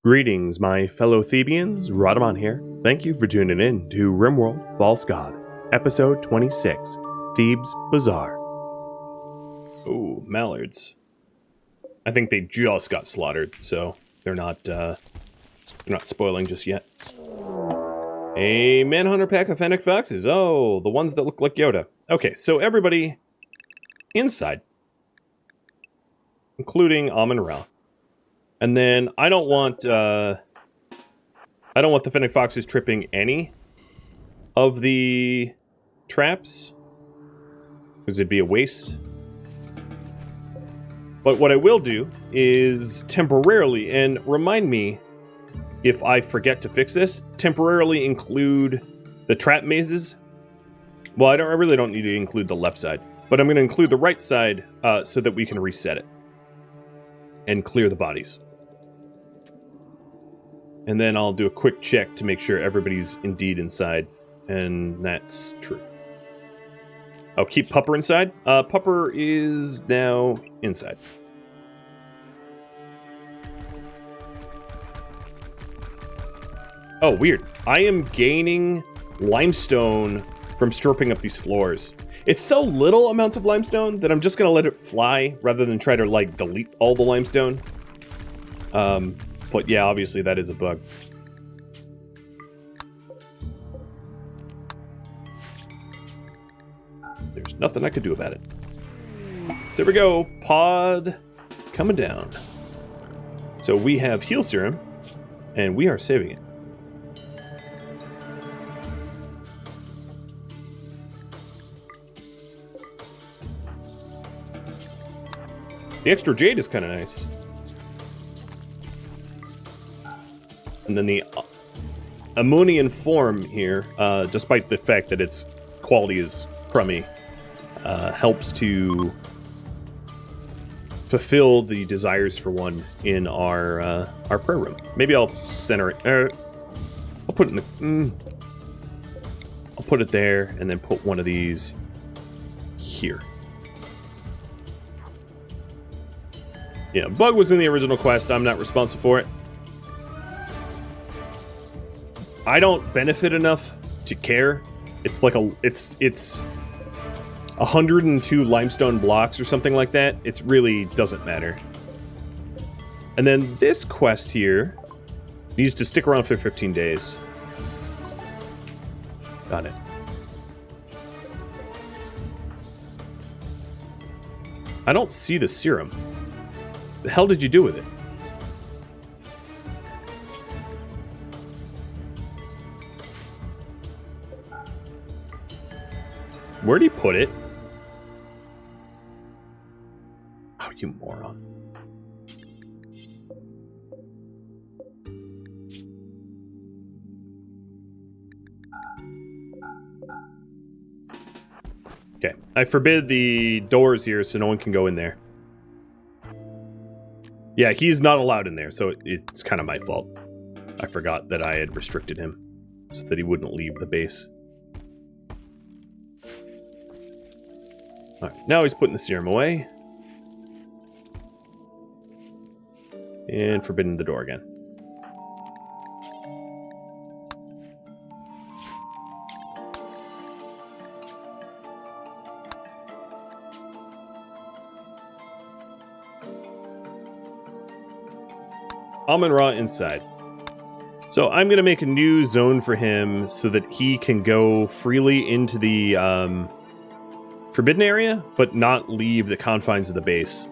Greetings, my fellow Thebians. Rhadamant here. Thank you for tuning in to RimWorld False God, Episode 26, Thebes Bazaar. Oh, mallards. I think they just got slaughtered, so they're not spoiling just yet. A manhunter pack of fennec foxes. Oh, the ones that look like Yoda. Okay, so everybody inside, including Amun-Ra. And then I don't want the fennec foxes tripping any of the traps, because it'd be a waste. But what I will do is temporarily, and remind me if I forget to fix this, temporarily include the trap mazes. Well, I really don't need to include the left side, but I'm going to include the right side so that we can reset it and clear the bodies. And then I'll do a quick check to make sure everybody's indeed inside. And that's true. I'll keep Pupper inside. Pupper is now inside. Oh, weird. I am gaining limestone from stripping up these floors. It's so little amounts of limestone that I'm just going to let it fly rather than try to, like, delete all the limestone. But yeah, obviously that is a bug. There's nothing I could do about it. So there we go. Pod coming down. So we have heal serum, and we are saving it. The extra jade is kind of nice. And then the ammonian form here, despite the fact that its quality is crummy, helps to fulfill the desires for one in our prayer room. Maybe I'll center it. I'll put it in the. I'll put it there, and then put one of these here. Yeah, bug was in the original quest. I'm not responsible for it. I don't benefit enough to care. It's like it's 102 limestone blocks or something like that. It really doesn't matter. And then this quest here needs to stick around for 15 days. Got it. I don't see the serum. The hell did you do with it? Where'd he put it? Oh, you moron. Okay, I forbid the doors here so no one can go in there. Yeah, he's not allowed in there, so it's kind of my fault. I forgot that I had restricted him so that he wouldn't leave the base. Alright, now he's putting the serum away. And forbidding the door again. Amun-Ra inside. So I'm going to make a new zone for him so that he can go freely into the forbidden area, but not leave the confines of the base.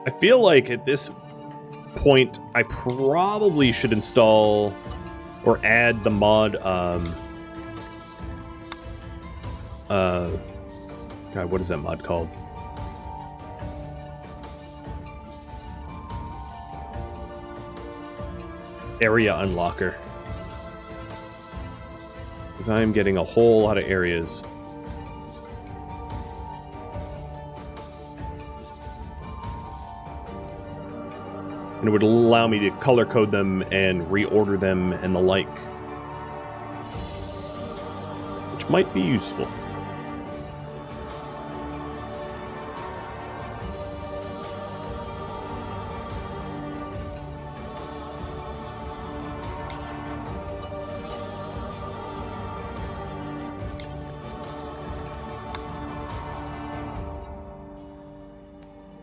I feel like at this point, I probably should install or add the mod, God, what is that mod called? Area Unlocker. Because I'm getting a whole lot of areas. And it would allow me to color code them and reorder them and the like. Which might be useful.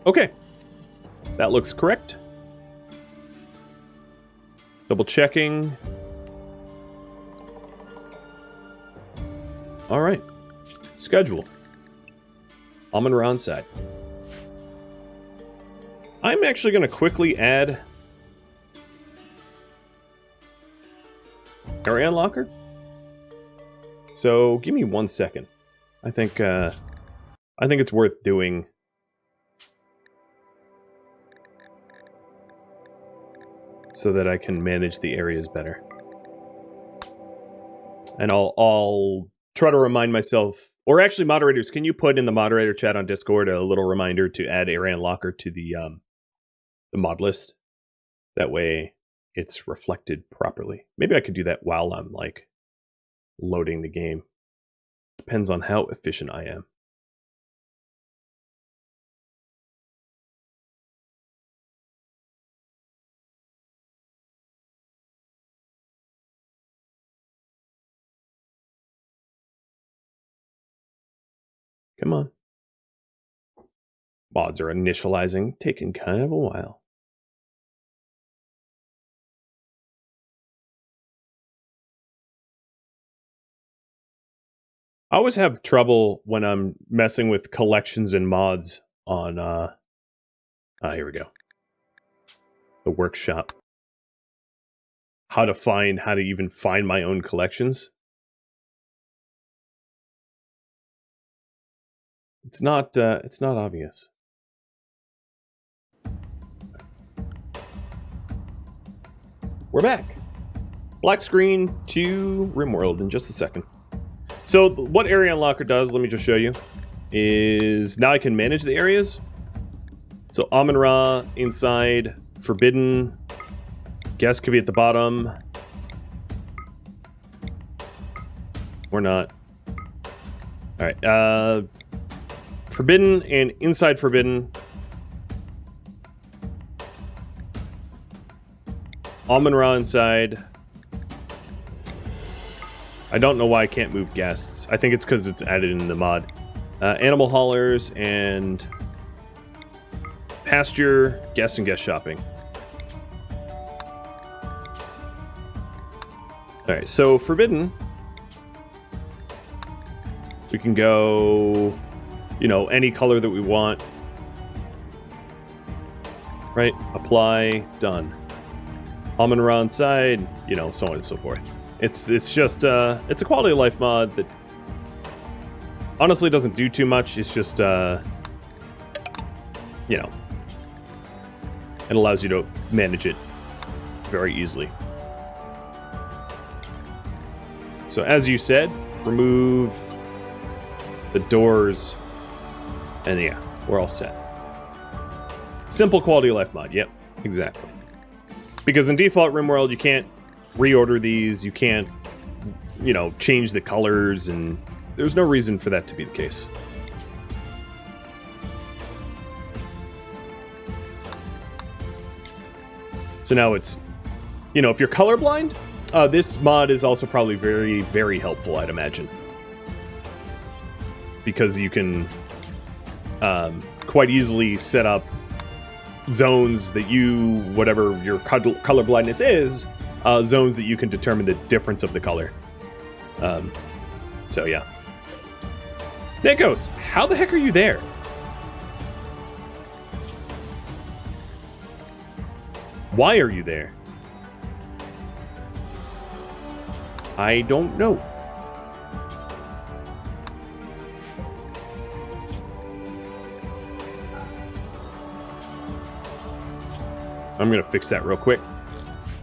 Okay. That looks correct. Double checking. All right. Schedule. Amon-Ra inside. I'm actually going to quickly add area unlocker. So give me 1 second. I think it's worth doing. So that I can manage the areas better. And I'll try to remind myself, or actually moderators, can you put in the moderator chat on Discord a little reminder to add area unlocker to the mod list? That way it's reflected properly. Maybe I could do that while I'm like loading the game. Depends on how efficient I am. Come on. Mods are initializing, taking kind of a while. I always have trouble when I'm messing with collections and mods on, here we go. The workshop. How to even find my own collections. It's not obvious. We're back. Black screen to RimWorld in just a second. So what area unlocker does, let me just show you, is now I can manage the areas. So Amon-Ra inside, Forbidden, Guest could be at the bottom. Or not. Alright, Forbidden and inside Forbidden. Amon-Ra inside. I don't know why I can't move guests. I think it's because it's added in the mod. Animal haulers and pasture, guest and guest shopping. Alright, so Forbidden. We can go, you know, any color that we want. Right? Apply, done. Amon-Ra inside, you know, so on and so forth. It's just, it's a quality of life mod that honestly doesn't do too much. It's just, you know, it allows you to manage it very easily. So as you said, remove the doors, and yeah, we're all set. Simple quality of life mod, yep, exactly. Because in default RimWorld, you can't reorder these, you can't, you know, change the colors, and there's no reason for that to be the case. So now it's, you know, if you're colorblind, this mod is also probably very, very helpful, I'd imagine. Because you can quite easily set up zones that you, whatever your color blindness is, zones that you can determine the difference of the color. So yeah. Nikos, how the heck are you there? Why are you there? I don't know. I'm gonna fix that real quick.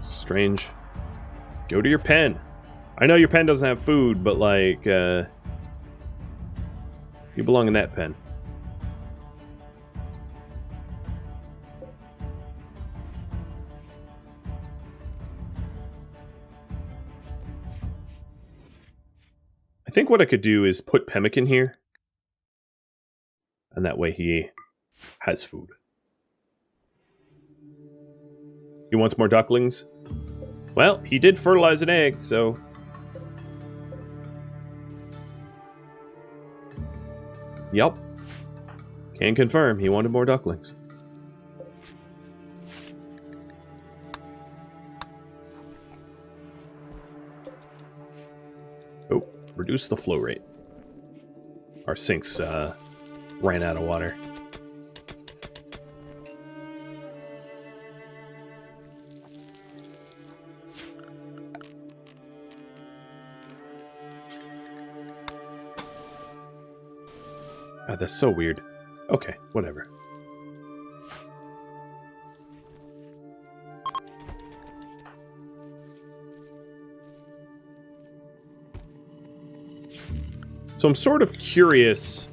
Strange. Go to your pen. I know your pen doesn't have food, but like, you belong in that pen. I think what I could do is put Pemmican here. And that way he has food. He wants more ducklings. Well, he did fertilize an egg, so... Yup. Can confirm, he wanted more ducklings. reduce the flow rate. Our sinks ran out of water. Oh, that's so weird. Okay, whatever. So I'm sort of curious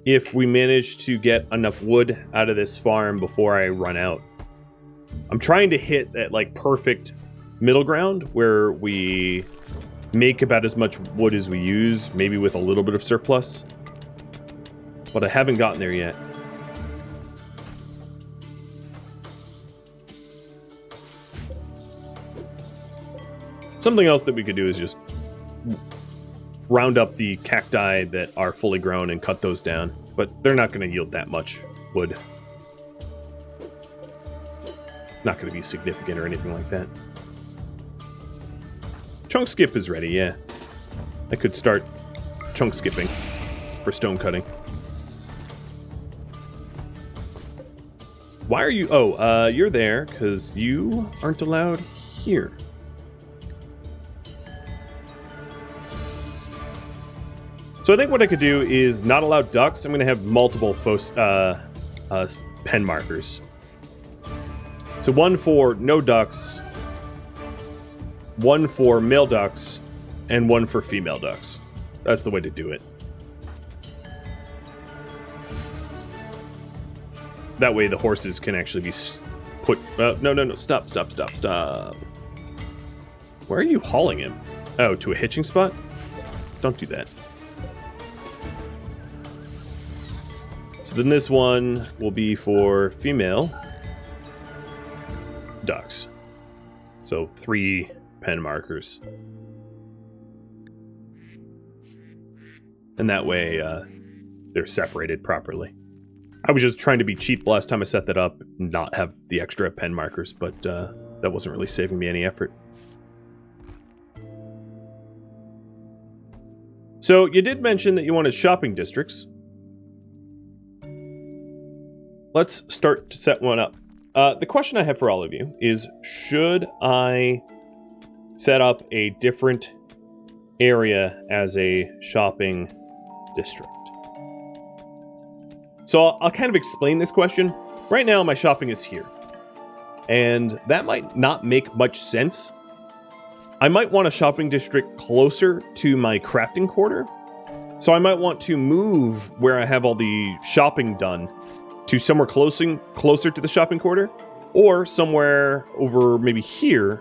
if we manage to get enough wood out of this farm before I run out. I'm trying to hit that like perfect middle ground where we make about as much wood as we use, maybe with a little bit of surplus. But I haven't gotten there yet. Something else that we could do is just round up the cacti that are fully grown and cut those down. But they're not going to yield that much wood. Not going to be significant or anything like that. Chunk skip is ready, yeah. I could start chunk skipping for stone cutting. Why are you... Oh, you're there because you aren't allowed here. So I think what I could do is not allow ducks. I'm going to have multiple pen markers. So one for no ducks, one for male ducks, and one for female ducks. That's the way to do it. That way the horses can actually be put... no, stop. Where are you hauling him? Oh, to a hitching spot? Don't do that. So then this one will be for female ducks. So 3 pen markers. And that way they're separated properly. I was just trying to be cheap the last time I set that up and not have the extra pen markers, but that wasn't really saving me any effort. So you did mention that you wanted shopping districts. Let's start to set one up. The question I have for all of you is, should I set up a different area as a shopping district? So I'll kind of explain this question. Right now, my shopping is here. And that might not make much sense. I might want a shopping district closer to my crafting quarter. So I might want to move where I have all the shopping done to somewhere closer to the shopping quarter, or somewhere over maybe here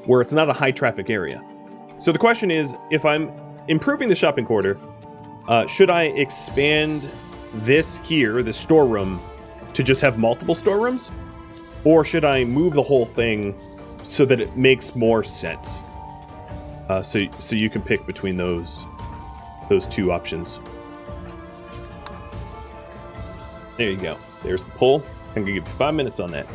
where it's not a high traffic area. So the question is, if I'm improving the shopping quarter, should I expand this here, this storeroom, to just have multiple storerooms? Or should I move the whole thing so that it makes more sense? So you can pick between those 2 options. There you go. There's the poll. I'm going to give you 5 minutes on that.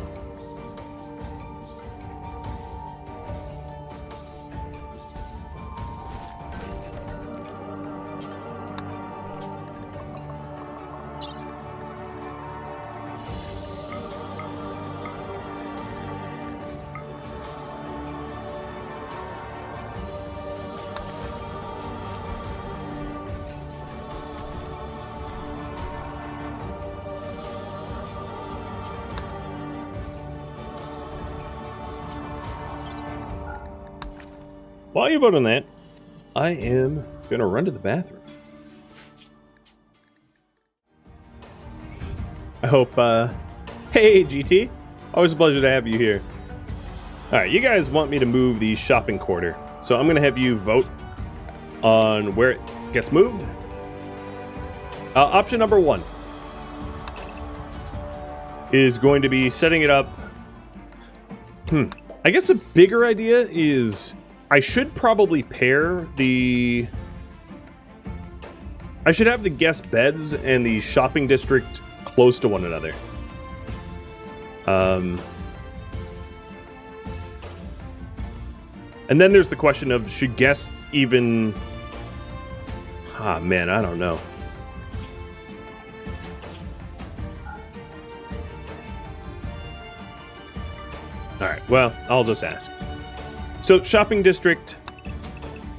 While you vote on that, I am going to run to the bathroom. I hope, hey, GT. Always a pleasure to have you here. Alright, you guys want me to move the shopping quarter, so I'm going to have you vote on where it gets moved. Option number 1 is going to be setting it up. I guess a bigger idea is... I should probably pair the... I should have the guest beds and the shopping district close to one another. And then there's the question of, should guests even Ah, man, I don't know. Alright, well, I'll just ask. So, shopping district.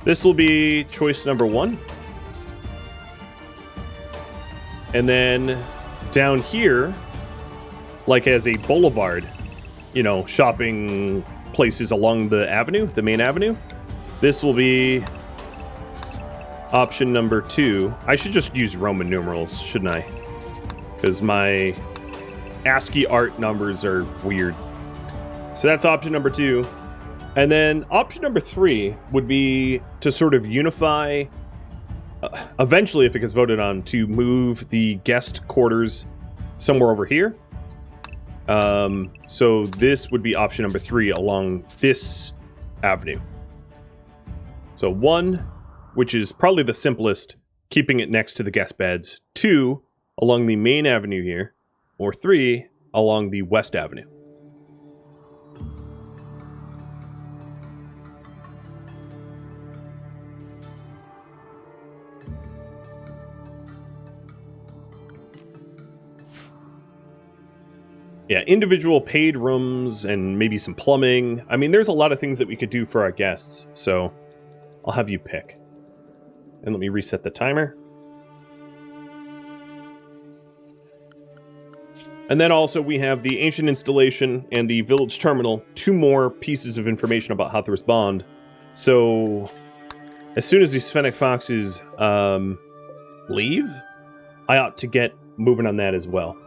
This will be choice number 1. And then down here, like as a boulevard, you know, shopping places along the avenue, the main avenue, this will be option number 2. I should just use Roman numerals, shouldn't I? Because my ASCII art numbers are weird. So that's option number 2. And then option number 3 would be to sort of unify, eventually if it gets voted on, to move the guest quarters somewhere over here. So this would be option number 3 along this avenue. So 1, which is probably the simplest, keeping it next to the guest beds. 2, along the main avenue here. Or 3, along the west avenue. Yeah, individual paid rooms and maybe some plumbing. I mean, there's a lot of things that we could do for our guests, so I'll have you pick. And let me reset the timer. And then also we have the ancient installation and the village terminal, 2 more pieces of information about Hathor's Bond. So as soon as these Fennec Foxes leave, I ought to get moving on that as well.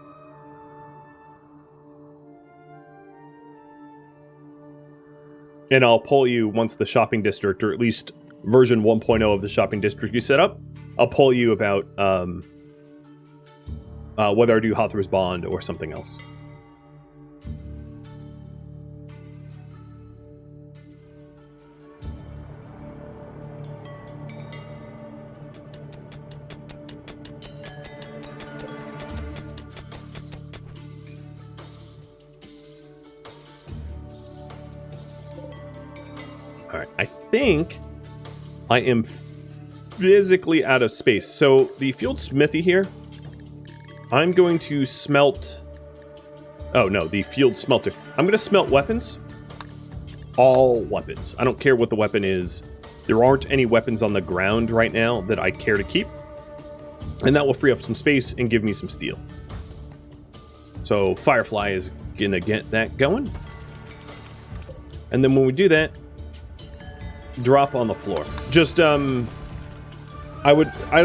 And I'll pull you once the shopping district, or at least version 1.0 of the shopping district you set up, I'll pull you about whether I do Hathor's Bond or something else. Alright, I think I am physically out of space. So the field smithy here, I'm going to smelt... Oh no, the field smelter. I'm going to smelt weapons. All weapons. I don't care what the weapon is. There aren't any weapons on the ground right now that I care to keep. And that will free up some space and give me some steel. So Firefly is going to get that going. And then when we do that, drop on the floor. Just, I'd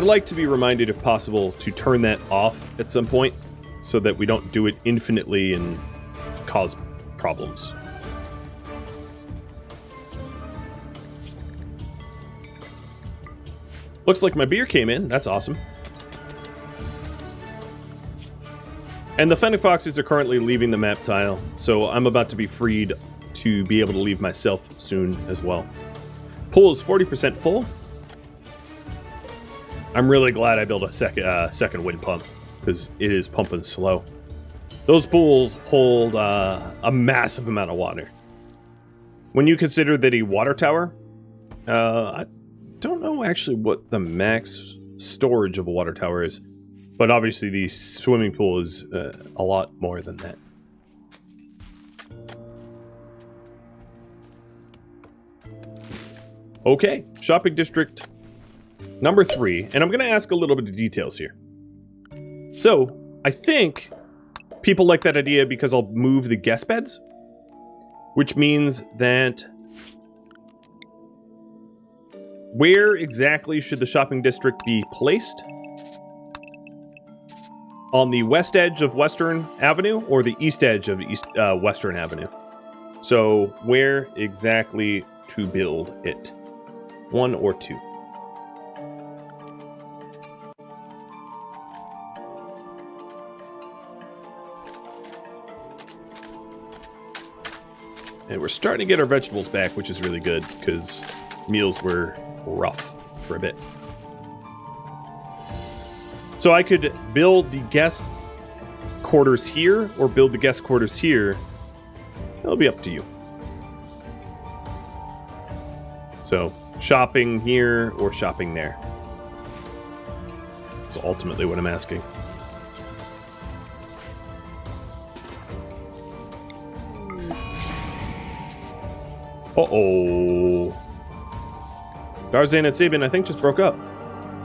like to be reminded, if possible, to turn that off at some point so that we don't do it infinitely and cause problems. Looks like my beer came in. That's awesome. And the Fennec Foxes are currently leaving the map tile, so I'm about to be freed to be able to leave myself soon as well. Pool is 40% full. I'm really glad I built a second wind pump, because it is pumping slow. Those pools hold a massive amount of water. When you consider that a water tower, I don't know actually what the max storage of a water tower is, but obviously the swimming pool is a lot more than that. Okay, shopping district number 3, and I'm going to ask a little bit of details here. So, I think people like that idea because I'll move the guest beds, which means that where exactly should the shopping district be placed? On the west edge of Western Avenue or the east edge of Western Avenue? So, where exactly to build it? 1 or 2? And we're starting to get our vegetables back, which is really good, because meals were rough for a bit. So I could build the guest quarters here, or build the guest quarters here. It'll be up to you. So, shopping here or shopping there. That's ultimately what I'm asking. Uh-oh. Tarzan and Sabin, I think, just broke up.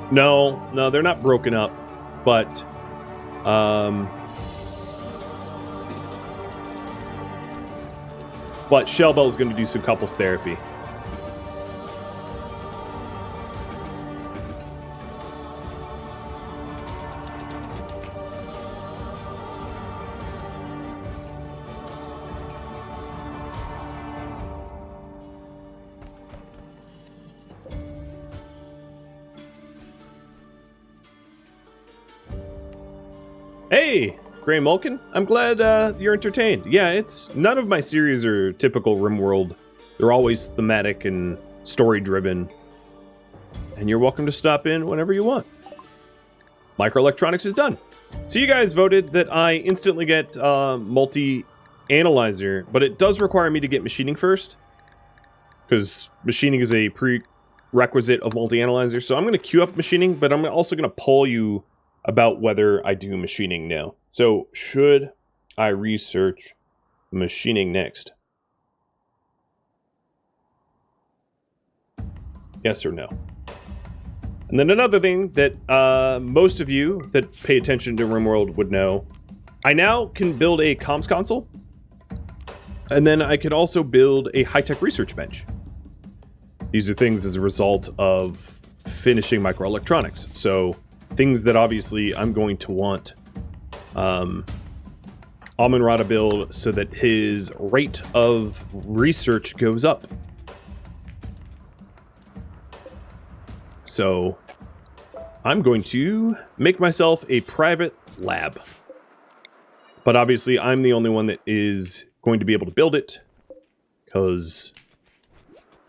No, they're not broken up, but Shellbell's going to do some couples therapy. Hey, Grey Mulkin. I'm glad you're entertained. Yeah, it's none of my series are typical RimWorld. They're always thematic and story-driven. And you're welcome to stop in whenever you want. Microelectronics is done. So you guys voted that I instantly get multi-analyzer, but it does require me to get machining first. Because machining is a prerequisite of multi-analyzer. So I'm going to queue up machining, but I'm also going to poll you about whether I do machining now. So, should I research machining next? Yes or no? And then another thing that most of you that pay attention to RimWorld would know, I now can build a comms console, and then I could also build a high-tech research bench. These are things as a result of finishing microelectronics. So, things that obviously I'm going to want Amun-Ra to build so that his rate of research goes up. So I'm going to make myself a private lab. But obviously I'm the only one that is going to be able to build it because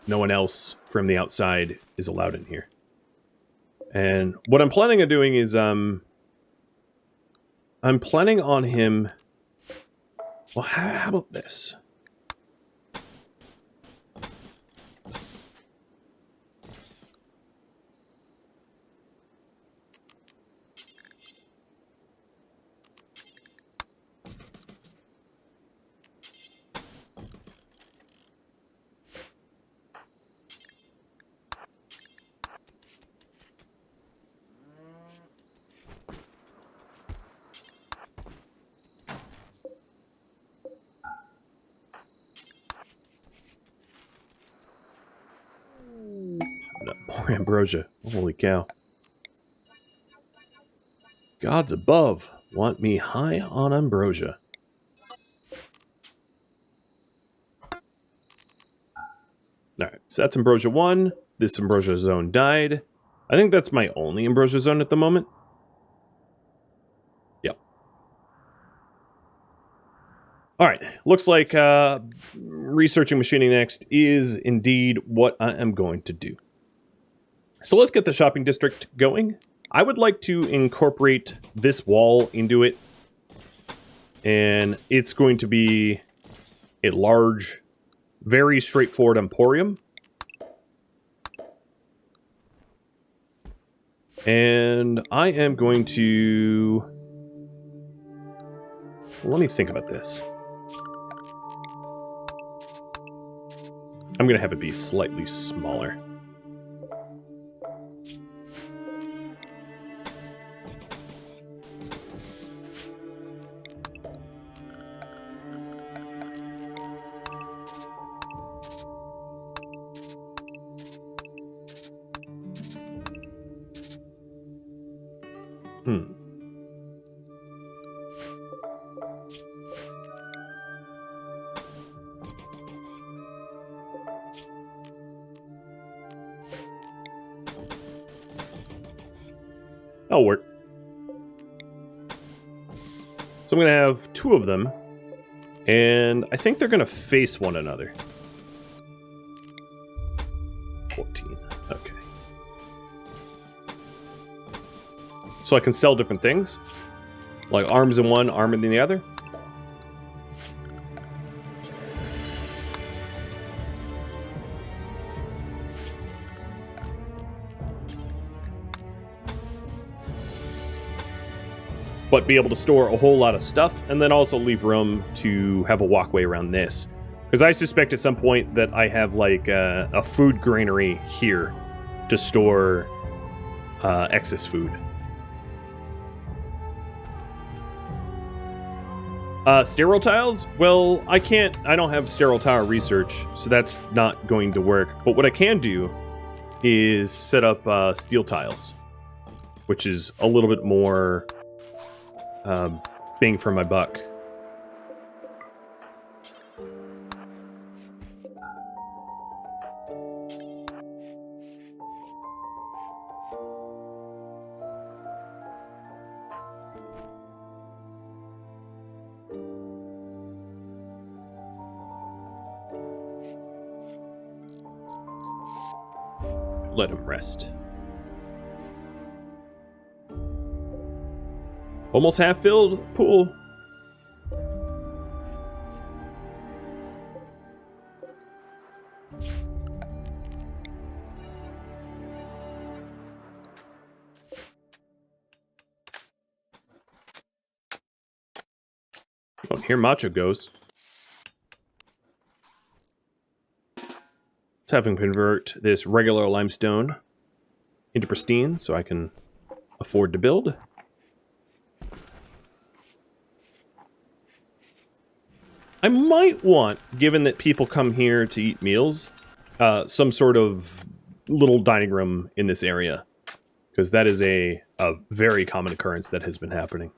no one else from the outside is allowed in here. And what I'm planning on doing is, I'm planning on him... Well, how about this? More ambrosia. Holy cow. Gods above want me high on ambrosia. Alright, so that's ambrosia 1. This ambrosia zone died. I think that's my only ambrosia zone at the moment. Yep. Alright, looks like researching machining next is indeed what I am going to do. So let's get the shopping district going. I would like to incorporate this wall into it. And it's going to be a large, very straightforward emporium. And I am going to... Let me think about this. I'm going to have it be slightly smaller. That'll work. So I'm going to have 2 of them, and I think they're going to face one another. 14. Okay. So I can sell different things, like arms in one, arm in the other. but be able to store a whole lot of stuff, and then also leave room to have a walkway around this. Because I suspect at some point that I have like a food granary here to store excess food. Sterile tiles? Well, I don't have sterile tile research, so that's not going to work. But what I can do is set up steel tiles, which is a little bit more bang for my buck. Let him rest. Almost half filled pool. Oh, here Macho goes. Let's have him convert this regular limestone into pristine so I can afford to build. I might want, given that people come here to eat meals, some sort of little dining room in this area. Because that is a very common occurrence that has been happening.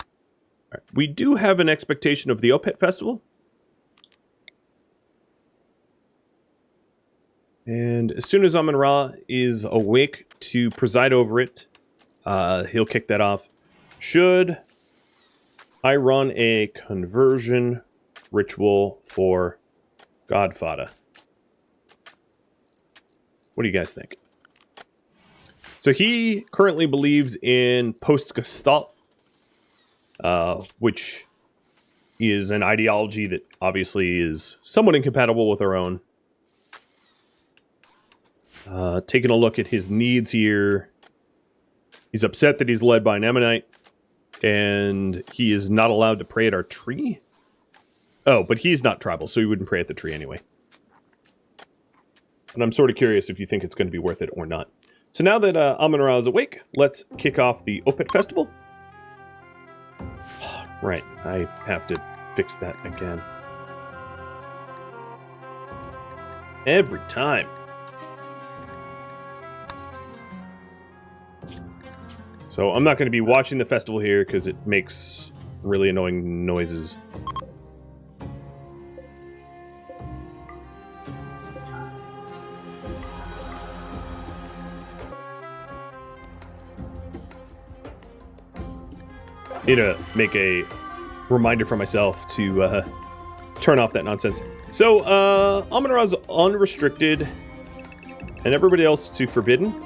All right. We do have an expectation of the Opet Festival. And as soon as Amun-Ra is awake to preside over it, he'll kick that off. Should I run a conversion ritual for Godfather? What do you guys think? So he currently believes in post-Gestalt, which is an ideology that obviously is somewhat incompatible with our own. Taking a look at his needs here, he's upset that he's led by an Ammonite, and he is not allowed to pray at our tree. Oh, but he's not tribal, so he wouldn't pray at the tree anyway. And I'm sort of curious if you think it's going to be worth it or not. So now that Amun-Ra is awake, let's kick off the Opet Festival. Right, I have to fix that again. Every time. So I'm not going to be watching the festival here because it makes really annoying noises. Need to make a reminder for myself to turn off that nonsense. So Amun-Ra's unrestricted and everybody else to forbidden.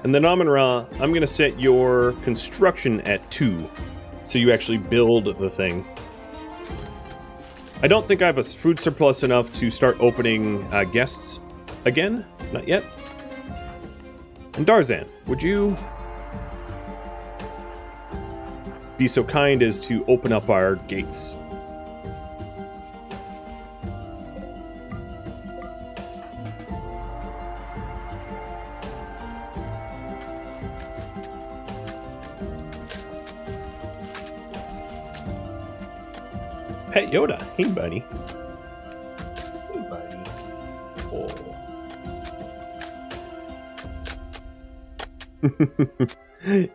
And then Amun-Ra, I'm going to set your construction at 2, so you actually build the thing. I don't think I have a food surplus enough to start opening guests again. Not yet. And Darzan, would you be so kind as to open up our gates? Pet Yoda. Hey, buddy. Hey, buddy. Oh.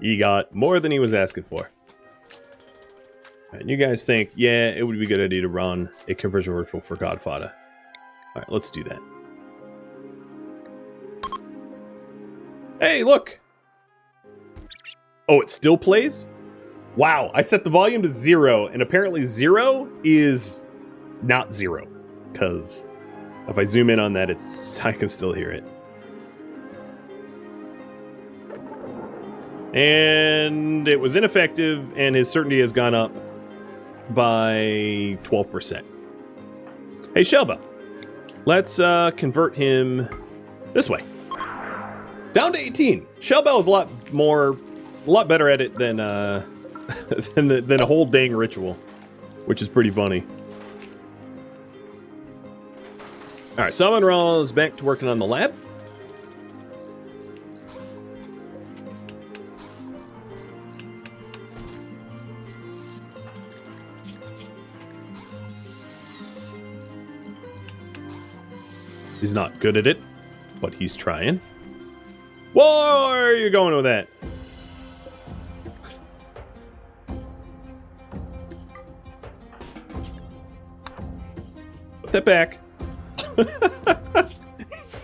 He got more than he was asking for. And you guys think, yeah, it would be a good idea to run a conversion ritual for Godfather. All right, let's do that. Hey, look! Oh, it still plays? Wow, I set the volume to 0, and apparently 0 is not 0. Because if I zoom in on that, I can still hear it. And it was ineffective, and his certainty has gone up by 12%. Hey, Shelba. Let's convert him this way. Down to 18. Shellbell is a lot better at it than than a whole dang ritual, which is pretty funny. All right, so Monroe is back to working on the lab. He's not good at it, but he's trying. Where are you going with that? Put that back.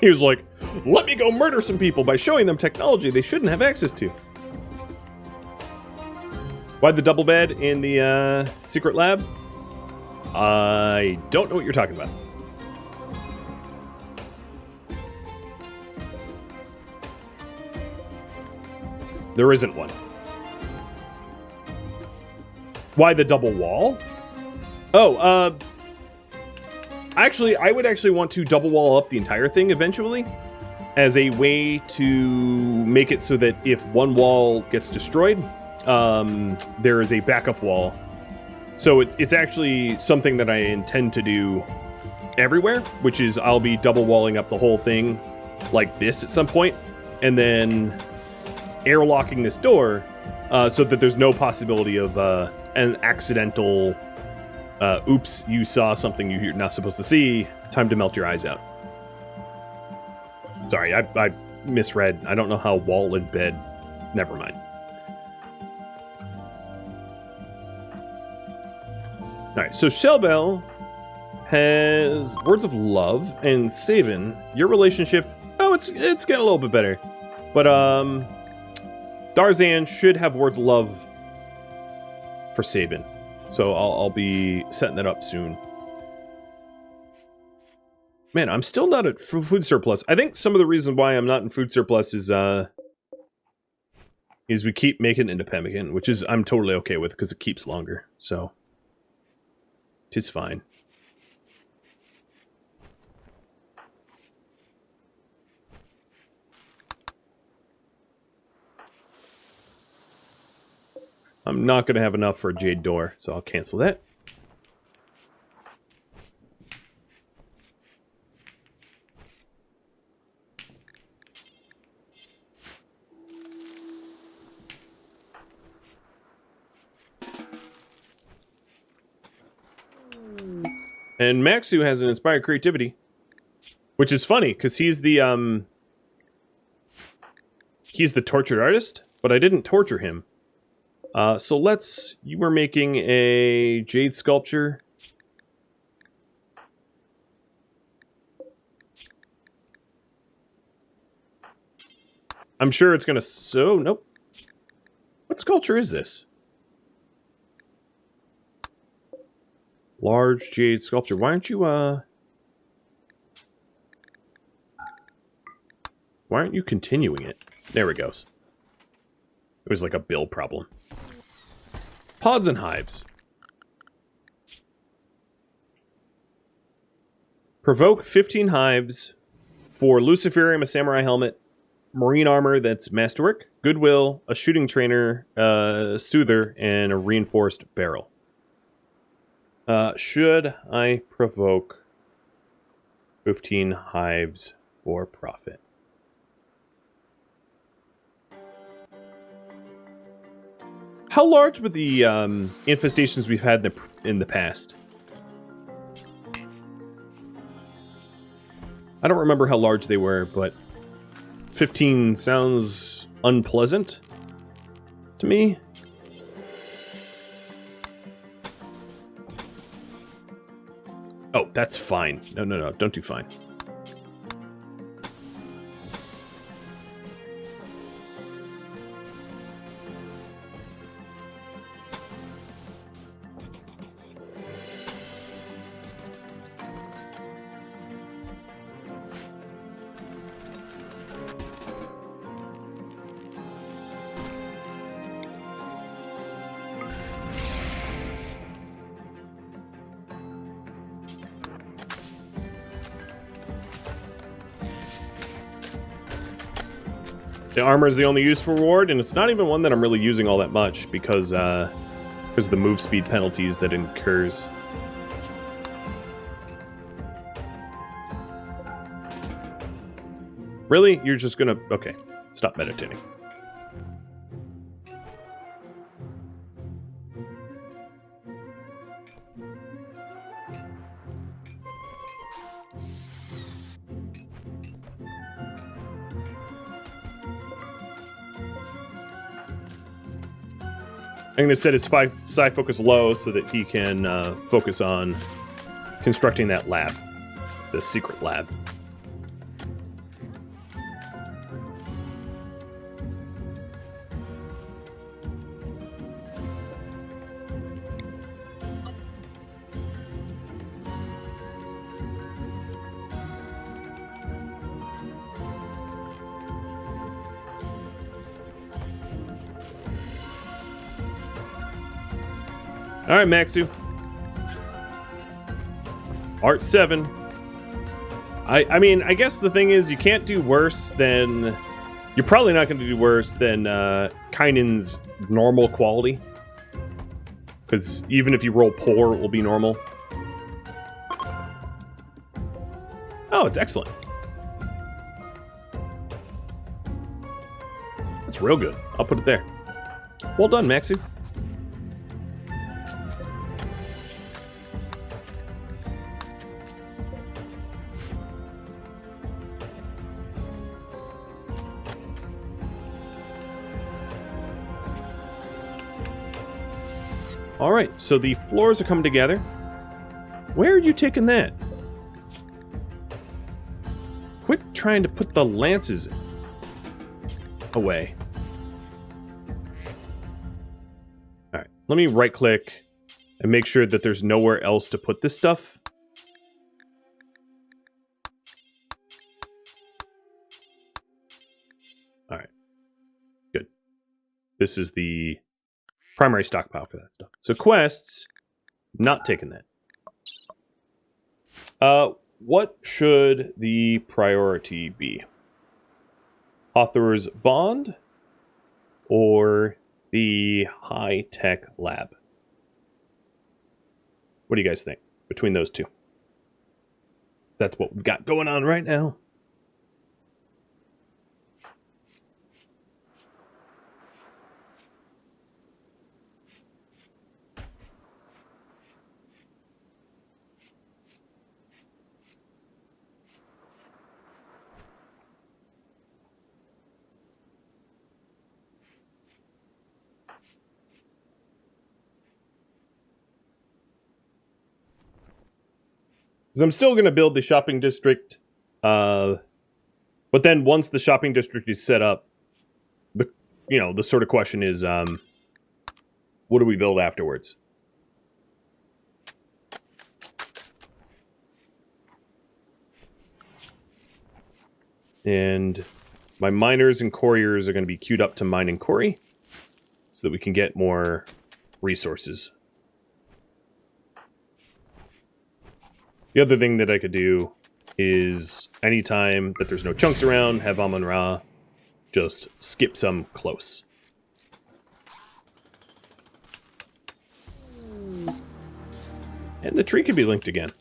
He was like, let me go murder some people by showing them technology they shouldn't have access to. Why'd the double bed in the secret lab? I don't know what you're talking about. There isn't one. Why the double wall? Oh, actually, I would actually want to double wall up the entire thing eventually as a way to make it so that if one wall gets destroyed, there is a backup wall. So it's actually something that I intend to do everywhere, which is I'll be double walling up the whole thing like this at some point, and then airlocking this door so that there's no possibility of an accidental oops, you saw something you're not supposed to see, time to melt your eyes out. Sorry, I misread. I don't know how wall and bed. Never mind. Alright, so Shellbell has words of love, and Sabin, your relationship, it's getting a little bit better. But Darzan should have words of love for Sabin. So I'll be setting that up soon. Man, I'm still not at food surplus. I think some of the reason why I'm not in food surplus is we keep making independent, which is I'm totally okay with because it keeps longer. So it's fine. I'm not going to have enough for a jade door, so I'll cancel that. And Maxu has an inspired creativity, which is funny because he's the tortured artist, but I didn't torture him. So you were making a jade sculpture. I'm sure it's gonna, nope. What sculpture is this? Large jade sculpture. Why aren't you continuing it? There it goes. It was like a build problem. Pods and hives. Provoke 15 hives for Luciferium, a samurai helmet, marine armor that's masterwork, goodwill, a shooting trainer, soother, and a reinforced barrel. Should I provoke 15 hives for profit? How large were the infestations we've had in the past? I don't remember how large they were, but 15 sounds unpleasant to me. Oh, that's fine. No, don't do fine. The armor is the only useful reward, and it's not even one that I'm really using all that much because of the move speed penalties that it incurs. Really? You're just gonna... Okay, stop meditating. I'm going to set his psi focus low so that he can focus on constructing that lab, the secret lab. All right, Maxu. Art 7. I mean, I guess the thing is you can't do worse than... You're probably not going to do worse than Kainen's normal quality. Because even if you roll poor, it will be normal. Oh, it's excellent. That's real good. I'll put it there. Well done, Maxu. Alright, so the floors are coming together. Where are you taking that? Quit trying to put the lances away. Alright, let me right click and make sure that there's nowhere else to put this stuff. Alright, good. This is the primary stockpile for that stuff. So quests, not taking that. What should the priority be? Author's Bond or the high-tech lab? What do you guys think between those two? That's what we've got going on right now. Because I'm still going to build the shopping district, but then once the shopping district is set up, the sort of question is, what do we build afterwards? And my miners and couriers are going to be queued up to mine and quarry, so that we can get more resources. The other thing that I could do is anytime that there's no chunks around, have Amun-Ra just skip some close. And the tree could be linked again.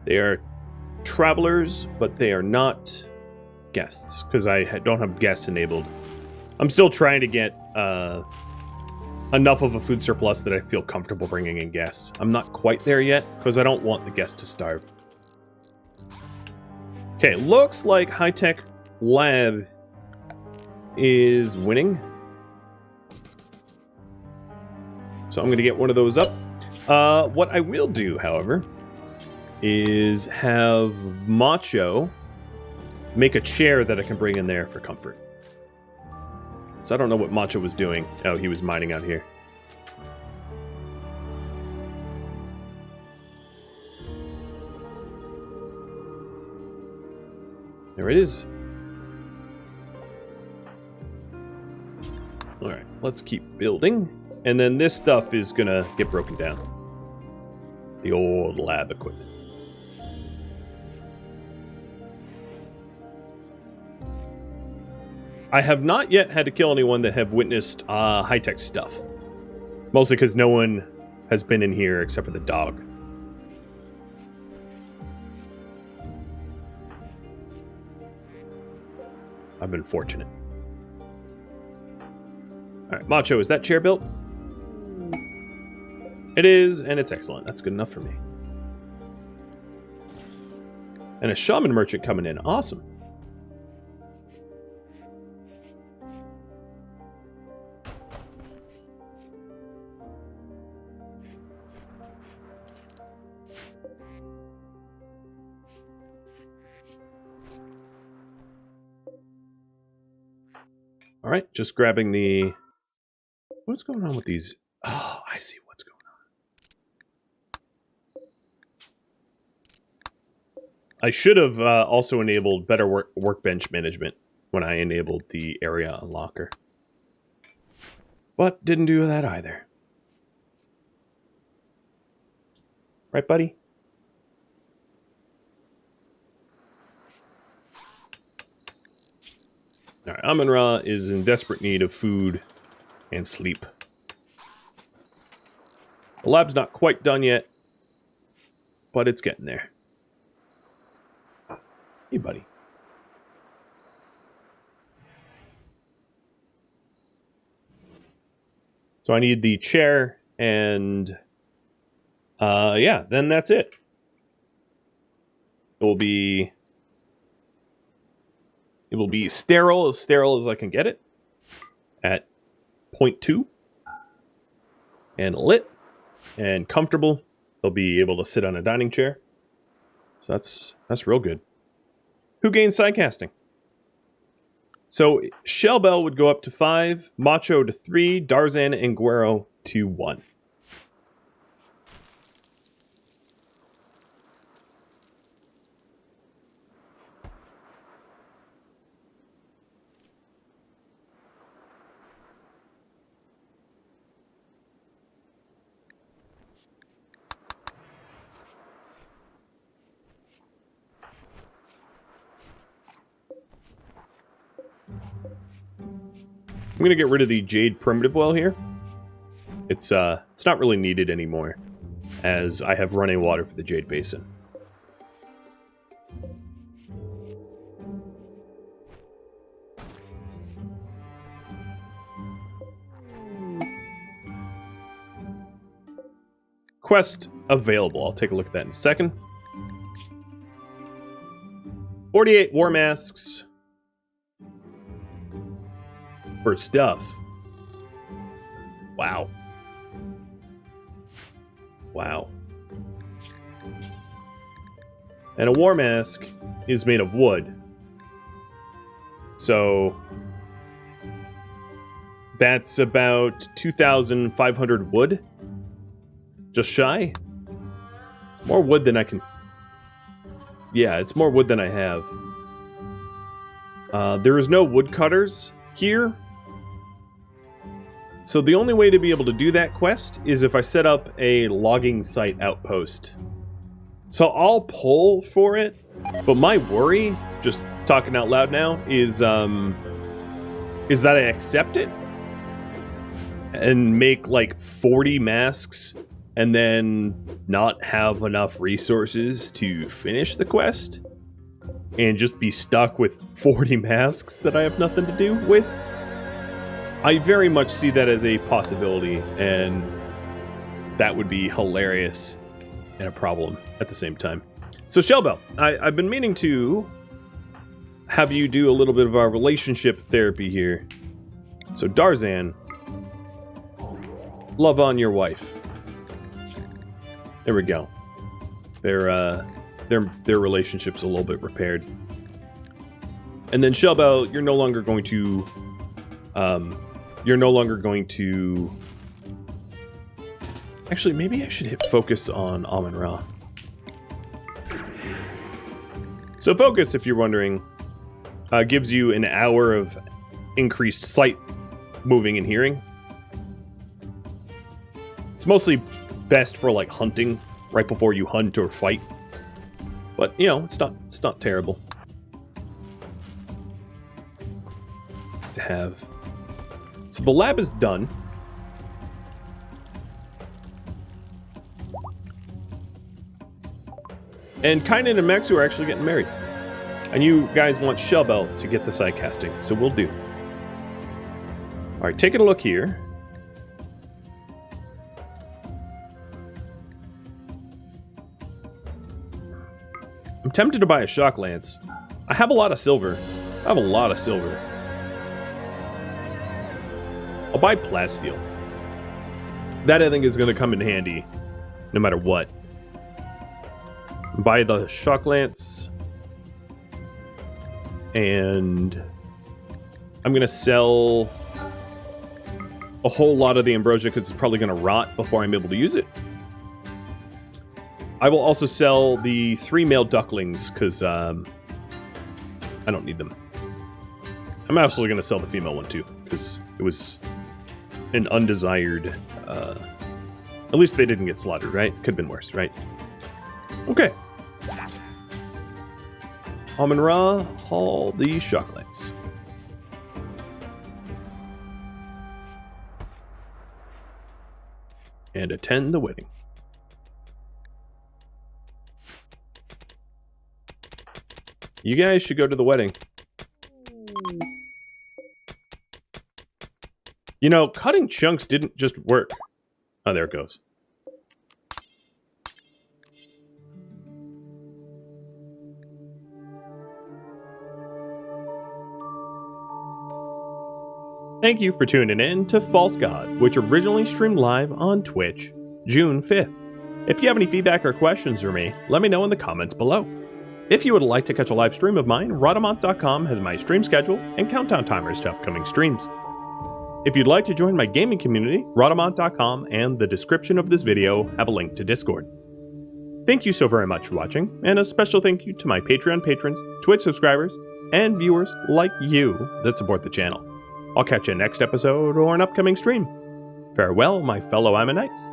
They are travelers, but they are not guests, because I don't have guests enabled. I'm still trying to get enough of a food surplus that I feel comfortable bringing in guests. I'm not quite there yet, because I don't want the guests to starve. Okay, looks like High-Tech Lab is winning. So I'm going to get one of those up. What I will do, however, is have Macho make a chair that I can bring in there for comfort. So I don't know what Macho was doing. Oh, he was mining out here. There it is. Alright, let's keep building. And then this stuff is gonna get broken down. The old lab equipment. I have not yet had to kill anyone that have witnessed high-tech stuff. Mostly because no one has been in here except for the dog. I've been fortunate. Alright, Macho, is that chair built? It is, and it's excellent. That's good enough for me. And a shaman merchant coming in. Awesome. All right, just grabbing the... What's going on with these? Oh, I see what's going on. I should have also enabled better workbench management when I enabled the area unlocker. But didn't do that either. Right, buddy? Alright, Amun-Ra is in desperate need of food and sleep. The lab's not quite done yet, but it's getting there. Hey, buddy. So I need the chair and... yeah, then that's it. It will be sterile as I can get it at 0.2 and lit and comfortable. They'll be able to sit on a dining chair. So that's real good. Who gains sidecasting? So Shellbell would go up to 5, Macho to 3, Darzan and Guero to 1. I'm going to get rid of the Jade Primitive Well here. It's not really needed anymore, as I have running water for the Jade Basin. Quest available. I'll take a look at that in a second. 48 war masks. For stuff. Wow. Wow. And a war mask is made of wood. So that's about 2,500 wood. Just shy. More wood than I can... Yeah, it's more wood than I have. There is no woodcutters here. So the only way to be able to do that quest is if I set up a logging site outpost. So I'll pull for it, but my worry, just talking out loud now, is that I accept it and make like 40 masks and then not have enough resources to finish the quest and just be stuck with 40 masks that I have nothing to do with. I very much see that as a possibility, and that would be hilarious and a problem at the same time. So Shellbell, I've been meaning to have you do a little bit of our relationship therapy here. So Darzan, love on your wife. There we go. Their relationship's a little bit repaired. And then Shelbel, you're no longer going to actually, maybe I should hit focus on Amun-Ra. So focus, if you're wondering, gives you an hour of increased sight, moving, and hearing. It's mostly best for like hunting, right before you hunt or fight. But you know, it's not terrible to have. So the lab is done. And Kynan and Maxu are actually getting married. And you guys want Shelbel to get the side casting, so we'll do. Alright, taking a look here. I'm tempted to buy a shock lance. I have a lot of silver. I'll buy plasteel. That I think is going to come in handy, no matter what. Buy the shock lance. And I'm going to sell a whole lot of the ambrosia because it's probably going to rot before I'm able to use it. I will also sell the 3 male ducklings because I don't need them. I'm actually going to sell the female one too because it was an undesired... at least they didn't get slaughtered, right? Could have been worse, right? Okay. Amun-Ra, haul the shock lance. And attend the wedding. You guys should go to the wedding. You know, cutting chunks didn't just work. Oh, there it goes. Thank you for tuning in to False God, which originally streamed live on Twitch, June 5th. If you have any feedback or questions for me, let me know in the comments below. If you would like to catch a live stream of mine, Rhadamant.com has my stream schedule and countdown timers to upcoming streams. If you'd like to join my gaming community, Rhadamant.com and the description of this video have a link to Discord. Thank you so very much for watching, and a special thank you to my Patreon patrons, Twitch subscribers, and viewers like you that support the channel. I'll catch you next episode or an upcoming stream. Farewell, my fellow Ammonites.